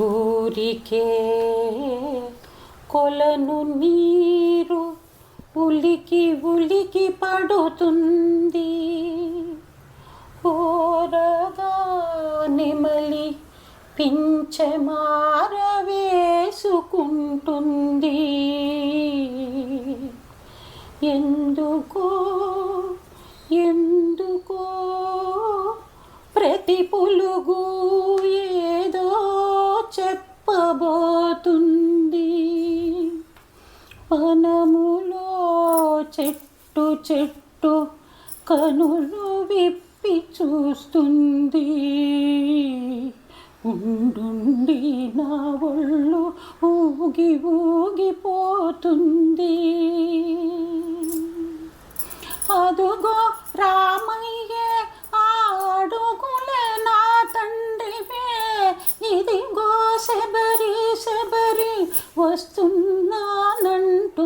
ఊరికే కొలను నీరు ఉలికి ఉలికి పడుతుంది. ఓరగా నెమలి పింఛమార వేసుకుంటుంది. ఎందుకో ఎందుకో ప్రతి పులుగు ఏదో చెప్పబోతుంది. వనములో చెట్టు చెట్టు కనులు విప్పి చూస్తుంది. ఉండుండి నా ఒళ్ళు ఊగి ఊగిపోతుంది. అదుగో రామయ్యే అడుగులే నా తండ్రివే, ఇదిగో శబరి శబరి వస్తున్నానంటు